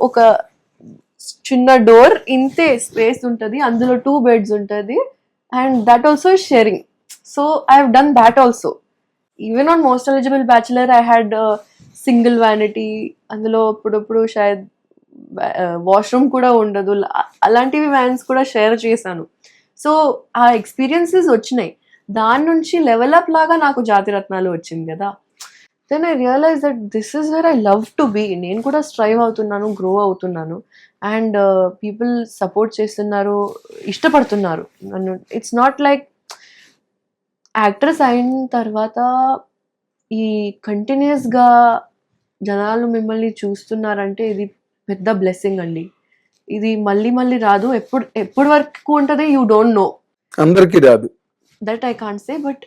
ఒక చిన్న డోర్ ఇంతే స్పేస్ ఉంటుంది, అందులో 2 beds ఉంటుంది, and that also sharing. So I have done that also. Even on most eligible bachelor I had single vanity, అందులో అప్పుడప్పుడు షాయద్ వాష్రూమ్ కూడా ఉండదు, అలాంటివి వ్యాన్స్ కూడా షేర్ చేశాను. సో ఆ ఎక్స్పీరియన్సెస్ వచ్చినాయి, దాని నుంచి లెవెల్ అప్ లాగా నాకు జాతిరత్నాలు వచ్చింది కదా. Then I realise that this is where I love to be. నేను కూడా స్ట్రైవ్ అవుతున్నాను, గ్రో అవుతున్నాను, అండ్ పీపుల్ సపోర్ట్ చేస్తున్నారు, ఇష్టపడుతున్నారు నన్ను. ఇట్స్ నాట్ లైక్ యాక్ట్రెస్ అయిన తర్వాత ఈ కంటిన్యూస్గా జనాలు మిమ్మల్ని చూస్తున్నారంటే ఇది పెద్ద బ్లెస్సింగ్ అండి. ఇది మళ్ళీ మళ్ళీ రాదు, ఎప్పుడు వరకు ఉంటుంది యూ డోంట్ నో. అందరికీ రాదు, that I can't say. But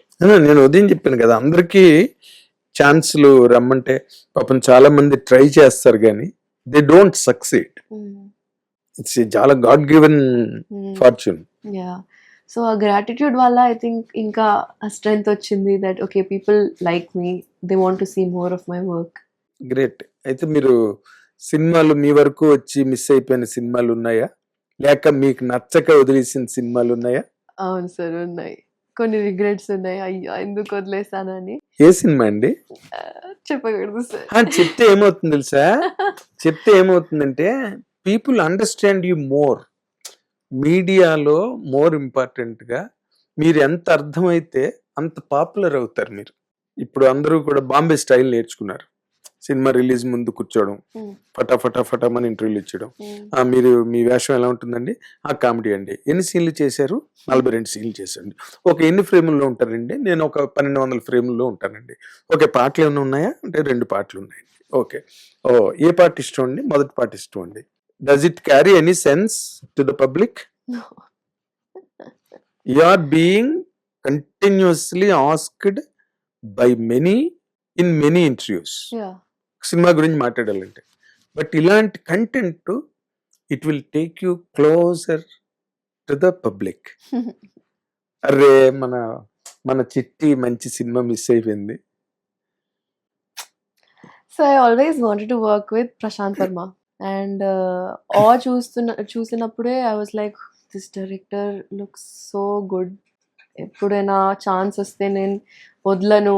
నేను ఉదయం చెప్పాను కదా, అందరికీ ఛాన్స్లు రమ్మంటే పాపం చాలా మంది ట్రై చేస్తారు కానీ దే డోంట్ సక్సీడ్. ఇట్స్ చాలా god given fortune. Yeah, so ఆ గ్రాటిట్యూడ్ వల్ల ఐ థింక్ ఇంకా ఆ స్ట్రెంగ్త్ వచ్చింది that okay people like me, they want to see more of my work. Great. అయితే మీరు సినిమాలు మీ వరకు వచ్చి మిస్ అయిపోయిన సినిమాలు ఉన్నాయా, లేక మీకు నచ్చక వదిలేసిన సినిమాలు ఉన్నాయా? అవును సార్, ఉన్నాయి. కొన్ని రిగ్రెట్స్ ఉన్నాయి, అయ్యో ఎందుకు వదిలేసానని. ఏ సినిమా అండి? చెప్పకూడదు సార్. చెప్తే ఏమవుతుంది తెలుసా, చెప్తే ఏమవుతుందంటే పీపుల్ అండర్స్టాండ్ యూ మోర్. మీడియాలో మోర్ ఇంపార్టెంట్ గా మీరు ఎంత అర్థమైతే అంత పాపులర్ అవుతారు మీరు. ఇప్పుడు అందరూ కూడా బాంబే స్టైల్ నేర్చుకున్నారు. సినిమా రిలీజ్ ముందు కూర్చోవడం, ఫటాఫటామని ఇంటర్వ్యూలు ఇచ్చడం. మీరు మీ వేషం ఎలా ఉంటుందండి? ఆ కామెడీ అండి. ఎన్ని సీన్లు చేశారు? 42 సీన్లు చేశారండి. ఓకే, ఎన్ని ఫ్రేముల్లో ఉంటారండి? నేను ఒక 1200 ఫ్రేముల్లో ఉంటానండి. ఓకే, పాటలు ఏమైనా ఉన్నాయా అంటే 2 పాటలు ఉన్నాయండి. ఓకే, ఏ పాట ఇష్టం అండి? మొదటి పాట ఇష్టం అండి. Does it carry any sense to the public? You are being continuously asked by many in many interviews cinema గురించి మాట్లాడాలంటే. బట్ ఇలాంటి content it will take you closer to the public. అరే మన చిట్టి మంచి సినిమా మిస్ అయిపోయింది. So I always wanted to work with Prashanth Varma, and చూసినప్పుడే I was like this director looks so good. ఎప్పుడైనా ఛాన్స్ వస్తే నేను వదలను